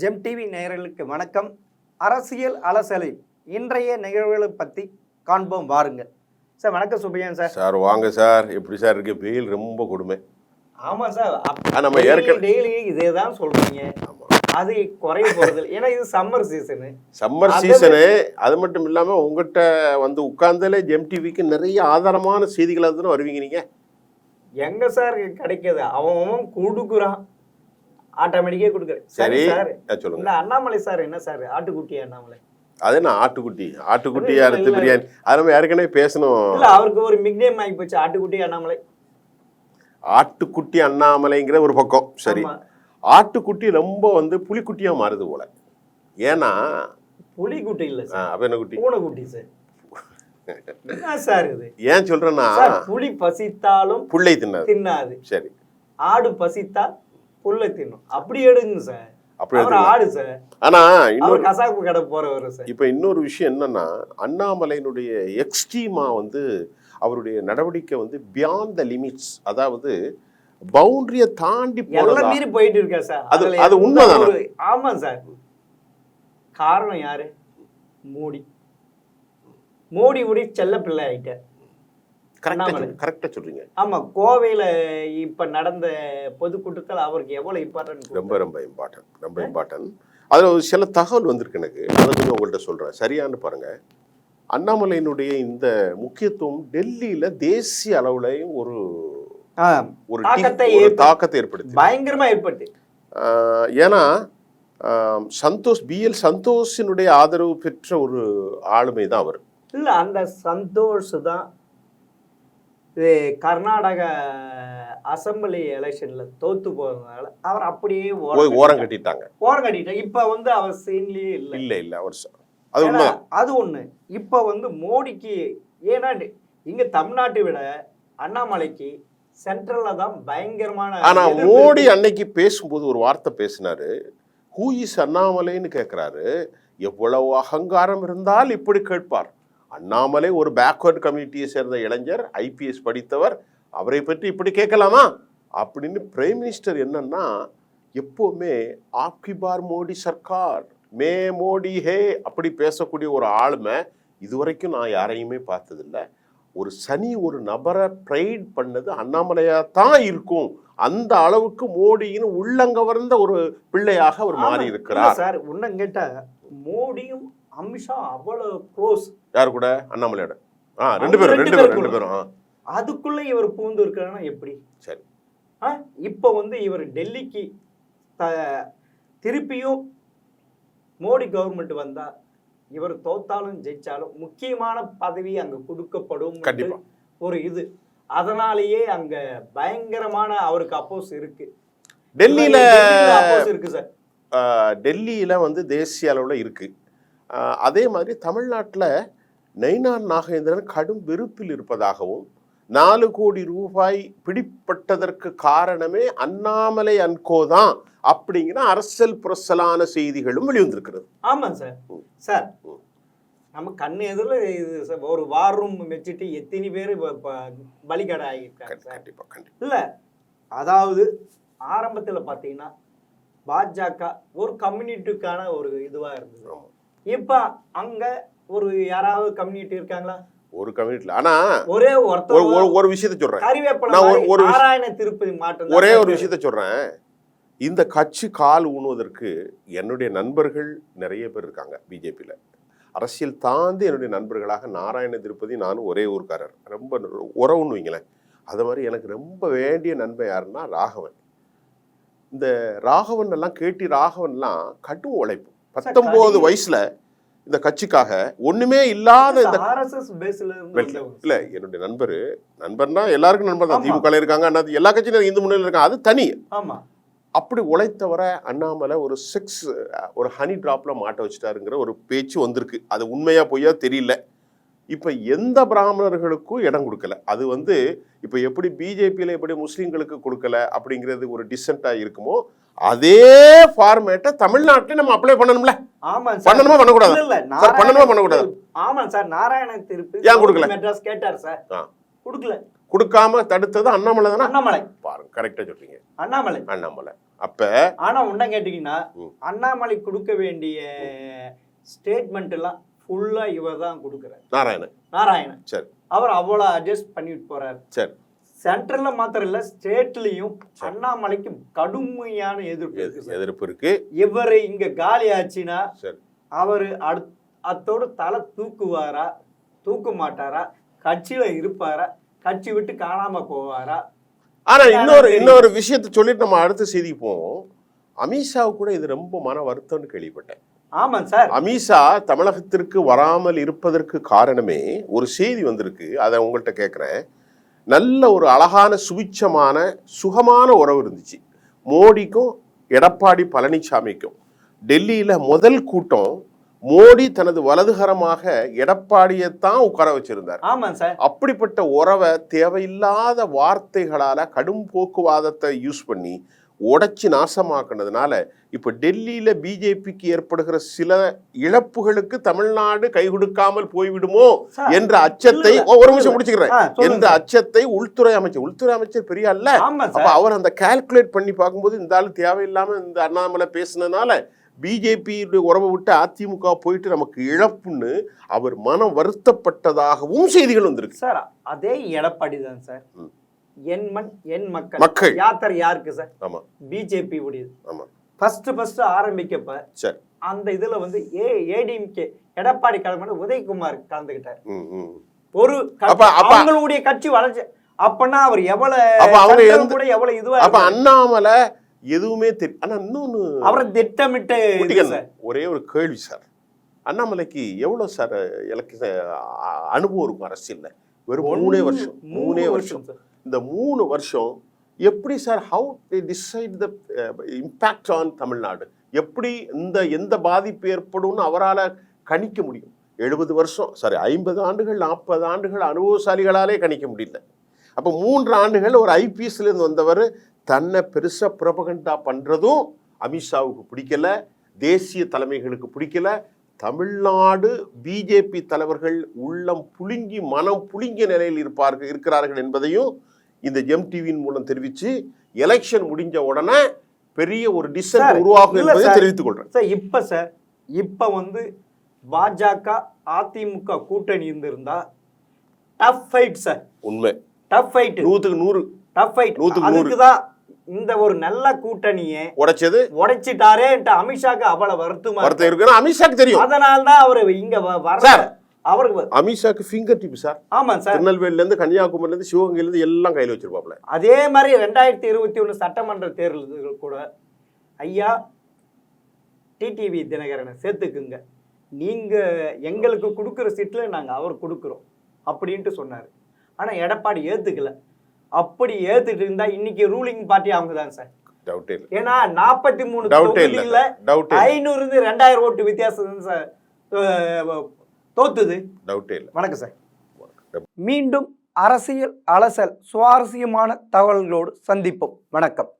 GeM TV நேயர்களுக்கு வணக்கம். அரசியல் அலசலில் இன்றைய நிகழ்வுகளை பற்றி காண்போம் வாருங்கள். சார் வணக்கம் சுப்பையன் சார். சார் வாங்க சார். எப்படி சார் இருக்கு? வெயில் ரொம்ப கொடுமை. ஆமாம் சார். நம்ம டெய்லி இதே தான் சொல்றீங்க. அது குறைய போகிறது. ஏன்னா இது சம்மர் சீசனு. அது மட்டும் இல்லாமல் உங்கள்கிட்ட வந்து உட்கார்ந்தாலே ஜெம் டிவிக்கு நிறைய ஆதாரமான செய்திகளாக தானே வருவீங்க நீங்கள். எங்க சார் கிடைக்கிது? அவன் கொடுக்குறான், ஆட்டோமேட்டிக்கே கொடுக்குறேன். சரி சார் சொல்லுங்க. இந்த அண்ணாமலை சார் என்ன சார் ஆட்டுக்குட்டி அண்ணாமலை? அது என்ன ஆட்டுக்குட்டியா இருக்கு பிரியாணி? அது நம்ம ஏற்கனவே பேசணும். இல்ல அவருக்கு ஒரு மிக்நேம் ஆகி போச்சு, ஆட்டுக்குட்டி அண்ணாமலை. ஆட்டுக்குட்டி அண்ணாமலைங்கிற ஒரு பக்கம் சரி. ஆட்டுக்குட்டி ரொம்ப வந்து புலிக்குட்டியா மாறுது போல. ஏன்னா புலிக்குட்டி இல்ல சார், அப்ப என்ன குட்டி? பூனைக்குட்டி சார். என்ன சார் இது? ஏன் சொல்றேன்னா, புலி பசித்தாலும் புல்லை தின்னாது. சரி. ஆடு பசித்தா புல்லை தின்னும். அப்படி எடுங்க சார். அப்படி ஆடு சார். ஆனா இன்னொரு கசாப்பு கடை போறவரு சார். இப்ப இன்னொரு விஷயம் என்னன்னா, அண்ணாமலையினுடைய எக்ஸ்ட்ரீமா வந்து அவருடைய நடவடிக்கை வந்து பியாண்ட் த லிமிட்ஸ், அதாவது பவுண்டரியை தாண்டி மீறி போயிட்டு இருக்கா சார். அது உண்மைதான். ஆமா சார். காரணம் யாரு? மோடி உடைய செல்ல பிள்ளை ஆயிட்ட. கரெக்டா சொல்றீங்க. ஆமா, கோவையில இப்ப நடந்த பொதுக்கூட்டத்தில் அவருக்கு எவ்வளவு இம்பார்ட்டன்ட்? ரொம்ப இம்பார்ட்டன்ட். அதுல ஒரு சில தகவல் வந்திருக்கு எனக்கு, அதை கொஞ்சம் உங்கள்கிட்ட சொல்றேன். சரியானு பாருங்க. அண்ணாமலையினுடைய இந்த முக்கியத்துவம் டெல்லியில தேசிய அளவுலையும் ஒரு தாக்கத்தை ஏற்படுத்தி, பயங்கரமா ஏற்பட்டு. ஏன்னா BL சந்தோஷினுடைய ஆதரவு பெற்ற ஒரு ஆளுமை தான் அவர். இல்ல, அந்த சந்தோஷ் தான் கர்நாடக அசம்பிளி எலெக்ஷன்ல தோத்து போறதுனால அவர் அப்படியே ஓரம் கட்டிட்டாங்க. இப்ப வந்து அவர் சீன்லயே இல்ல அவர் அது உண்மை. அது ஒண்ணு. இப்ப வந்து மோடிக்கு, ஏன்னா இங்க தமிழ்நாட்டை விட அண்ணாமலைக்கு சென்ட்ரல்ல தான் பயங்கரமான. ஆனா மோடி அன்னைக்கு பேசும்போது ஒரு வார்த்தை பேசினாரு. ஹூ இஸ் அண்ணாமலைன்னு கேட்கிறாரு. எவ்வளவு அகங்காரம் இருந்தால் இப்படி கேட்பார்? அண்ணாமலை ஒரு பேக்வர்ட் கம்யூனிட்டியை சேர்ந்த இளைஞர், IPS படித்தவர், அவரை பற்றி இப்படி கேட்கலாமா அப்படின்னு பிரைம் மினிஸ்டர் என்னன்னா, எப்பவுமே ஆப்கி பார் மோடி சர்க்கார், மே மோடி ஹே அப்படி பேசக்கூடிய ஒரு ஆளுமை இதுவரைக்கும் நான் யாரையுமே பார்த்ததில்லை. ஒரு நபரை ப்ரைட் பண்ணது அண்ணாமலையா தான் இருக்கும். அந்த அளவுக்கு மோடியின் உள்ளங்கவர்ந்த ஒரு பிள்ளையாக அவர் மாறி இருக்கிறார் சார். உன்ன கேட்டா மோடியும் அமித்ஷா அவ்வளவு க்ளோஸ். யாரு கூட? அண்ணாமலையோட. ரெண்டு பேரும். அதுக்குள்ள இவர் பூந்து இருக்கிறான்னா எப்படி? சரி. இப்ப வந்து இவர் டெல்லிக்கு திருப்பியும் மோடி கவர்மெண்ட் வந்தா இவர் தோத்தாலும் ஜெயிச்சாலும் முக்கியமான பதவி அங்க கொடுக்கப்படும் ஒரு இது. அதனாலேயே அங்க பயங்கரமான அவருக்கு அப்போஸ் இருக்கு. டெல்லியில அப்போஸ் இருக்கு சார். டெல்லியில வந்து தேசிய அளவுல இருக்கு. அதே மாதிரி தமிழ்நாட்டில் நயினார் நாகேந்திரன் கடும் வெறுப்பில் இருப்பதாகவும், 4 கோடி ரூபாய் பிடிப்பட்டதற்கு காரணமே அண்ணாமலை அன்கோ தான் அப்படிங்கிற அரசியல் புரசலான செய்திகளும் வெளிவந்திருக்கிறது. ஆமா சார். சார் நம்ம கண்ணு எதிரில் இது ஒரு வார் ரூம் வச்சுட்டு எத்தனை பேர் பலிகடை ஆகியிருக்காங்க. கண்டிப்பா. இல்ல, அதாவது ஆரம்பத்தில் பார்த்தீங்கன்னா பாஜக ஒரு கம்யூனிட்டிக்கான ஒரு இதுவா இருந்தது. இப்ப அங்க ஒரு யாராவது கம்யூனிட்டி இருக்காங்களா? ஒரு கம்யூனிட்டில. ஆனா ஒரே ஒரு விஷயத்தை சொல்றேன். நாராயண திருப்பதி மாற்றம். ஒரே ஒரு விஷயத்தை சொல்றேன். இந்த கட்சி கால் ஊனுவதற்கு என்னுடைய நண்பர்கள் நிறைய பேர் இருக்காங்க பிஜேபியில. அரசியல் தாண்டி என்னுடைய நண்பர்களாக நாராயண திருப்பதி, நானும் ஒரே ஊருக்காரர், ரொம்ப உறவுன்னு வைங்களேன். அது மாதிரி எனக்கு ரொம்ப வேண்டிய நண்பன் யாருன்னா ராகவன். இந்த ராகவன் எல்லாம் ராகவன்லாம் கடும் உழைப்பு. 19 வயசுல இந்த கட்சிக்காக ஒண்ணுமே இல்லாத இந்த இல்ல, என்னுடைய நண்பர்னா எல்லாருக்கும் நண்பர் தான். திமுக இருக்காங்க, எல்லா கட்சியிலும் இந்து முன்னணியில் இருக்காங்க, அது தனி. அப்படி உழைத்தவரை அண்ணாமலை ஒரு ஹனி டிராப்ல மாட்ட வச்சுட்டாருங்கிற ஒரு பேச்சு வந்திருக்கு. அது உண்மையா பொய்யா தெரியல. இப்ப எந்த பிராமணர்களுக்கும் இடம் கொடுக்கல. அது வந்து இப்ப எப்படி பிஜேபியில எப்படி முஸ்லீம்களுக்கு கொடுக்கல அப்படிங்கிறது ஒரு டிசென்டா இருக்குமோ, அதே ஃபார்மேட்டை தமிழ்நாட்டில் நம்ம அப்ளை பண்ணணும்ல. பண்ணணுமா பண்ணக்கூடாது? பண்ணணுமா பண்ணக்கூடாது? ஆமா சார். நாராயண திருப்பதி ஏன் கொடுக்கல? மெட்ராஸ் கேட்டார் சார், கொடுக்கல. கொடுக்காம தடுத்தது அண்ணாமலை தானே. அண்ணாமலை பாருங்க. கரெக்டா சொல்றீங்க. அண்ணாமலை அப்ப ஆனா உன்ன கேட்டீங்கன்னா ம். அண்ணாமலை கொடுக்க வேண்டிய ஸ்டேட்மெண்ட் எல்லாம் ஃபுல்லா இவர் தான் கொடுக்குறாரு. நாராயணன் சரி அவர் அவ்வளவு அட்ஜஸ்ட் பண்ணிட்டு போறாரு. சரி சென்ட்ரல்ல மாத்திரம் இல்ல ஸ்டேட்லயும் அண்ணாமலைக்கு கடுமையான எதிர்ப்பு இருக்கு. இவரு இங்க காலி ஆச்சுன்னா சரி அவரு அத்தோடு தலை தூக்குவாரா தூக்க மாட்டாரா, கட்சியில இருப்பாரா, கட்சி விட்டு காணாம போவாரா? ஆனா இன்னொரு விஷயத்தை சொல்லிட்டு நம்ம அடுத்த செய்திக்கு போவோம். அமித்ஷாவுக்கு கூட இது ரொம்ப மன வருத்தம்னு கேள்விப்பட்டேன். ஆமா சார், அமித்ஷா தமிழகத்திற்கு வராமல் இருப்பதற்கு காரணமே ஒரு செய்தி வந்திருக்கு, அதை உங்கள்கிட்ட கேட்குறேன். நல்ல ஒரு அழகான சுபிட்சமான சுகமான உறவு இருந்துச்சு மோடிக்கும் எடப்பாடி பழனிசாமிக்கும். டெல்லியில முதல் கூட்டம் மோடி தனது வலதுகரமாக எடப்பாடியைத்தான் உட்கார வச்சிருந்தார். ஆமா சார், அப்படிப்பட்ட உறவை தேவையில்லாத வார்த்தைகளால கடும் போக்குவாதத்தை யூஸ் பண்ணி உடைச்சு நாசமாக்குனதுனால இப்ப டெல்லியில பிஜேபிக்கு ஏற்படுகிற சில இழப்புகளுக்கு தமிழ்நாடு கை கொடுக்காமல் போய்விடுமோ என்ற அச்சத்தை, ஒரு நிமிஷம் முடிச்சுக்கிறேன், என்ற அச்சத்தை உள்துறை அமைச்சர் பெரிய அல்ல, அப்ப அவர் அந்த கால்குலேட் பண்ணி பார்க்கும்போது இந்த ஆளு தேவையில்லாம இந்த அண்ணாமலை பேசினதுனால பிஜேபி உறவை விட்டு அதிமுக போயிட்டு நமக்கு இழப்புன்னு அவர் மனம் வருத்தப்பட்டதாகவும் செய்திகள் வந்திருக்கு சார். அதே எடப்பாடி தான் சார், என் மண் என் மக்கள் யாத்திரை யாருக்கு சார்? ஆமா, பிஜேபி உடையது. ஆமா, ஃபர்ஸ்ட் ஆரம்பிக்கப்ப சரி அந்த இதுல வந்து ஏடிஎம்கே எடப்பாடி கலந்து உதயகுமார் கலந்துகிட்டார். ஒரு அவங்களுடைய கட்சி வளர்ச்சி அப்பனா அவர் எவ்வளவு இதுவா அப்ப அண்ணாமலை எதுவுமே தெரியும். ஆனா இன்னொன்னு அவரை திட்டமிட்டு ஒரே ஒரு கேள்வி சார், அண்ணாமலைக்கு எவ்வளவு சார் அனுபவம் இருக்கும் அரசியல்ல? வெறும் 3 வருஷம். இந்த 3 வருஷம் எப்படி sir, how they decide the impact on Tamil Nadu, எப்படி எந்த பாதிப்பு ஏற்படும்னு அவரால் கணிக்க முடியும்? 70 வருஷம் 50 ஆண்டுகள் 40 ஆண்டுகள் அனுபவசாலிகளாலே கணிக்க முடியல. அப்போ 3 ஆண்டுகள் ஒரு ஐபிஎஸ்ல இருந்து வந்தவர் தன்னை பெருசா புரபகண்டா பண்றதும் அமித்ஷாவுக்கு பிடிக்கல, தேசிய தலைமைகளுக்கு பிடிக்கல. தமிழ்நாடு பிஜேபி தலைவர்கள் உள்ளம் புழுங்கி மனம் புழுங்கிய நிலையில் இருக்கிறார்கள் என்பதையும் இந்த ஜெம் டிவியின் மூலம் தெரிவித்து எலெக்ஷன் முடிஞ்ச உடனே பெரிய ஒரு டிசன்ட் உருவாகும் என்பதை தெரிவித்துக் கொள்றேன். சார் இப்ப வந்து பாஜக அதிமுக கூட்டணி இருந்திருந்தா டஃப் ஃபைட் சார். உண்மை, டஃப் ஃபைட் 100க்கு 100 டஃப் ஃபைட். அதுக்குதான் இந்த ஒரு நல்ல கூட்டணியை உடைச்சிட்டாரே அமித்ஷாக்கு அவ்வளவு வருத்தம் இருக்கு. அமித்ஷாக்கு தெரியும், அதனால்தான் அவரு இங்க அவருக்கு அமித்ஷாக்கு ஃபிங்கர் டிப் சார். ஆமா சார், திருநெல்வேலில இருந்து கன்னியாகுமரியில இருந்து சிவகங்கையில இருந்து எல்லாம் கையில வச்சிருப்பாப்ல. அதே மாதிரி 2021 சட்டமன்ற தேர்தல்கள் கூட ஐயா டிடிவி தினகரனை சேர்த்துக்குங்க, நீங்க எங்களுக்கு கொடுக்குற சீட்ல நாங்க அவர் கொடுக்குறோம் அப்படின்ட்டு சொன்னாரு. ஆனா எடப்பாடி ஏத்துக்கல. அப்படி ஏத்துட்டு இருந்தா இன்னைக்கு ரூலிங் பார்ட்டி அவங்க தான் சார். டவுட்டே இல்லை. ஏன்னா 43 தொகுதியில 500 இருந்து 2000 ஓட்டு வித்தியாசம் சார் தோத்துது. டவுட்டே இல்லை. வணக்கம் சார். மீண்டும் அரசியல் அலசல் சுவாரஸ்யமான தகவல்களோடு சந்திப்போம். வணக்கம்.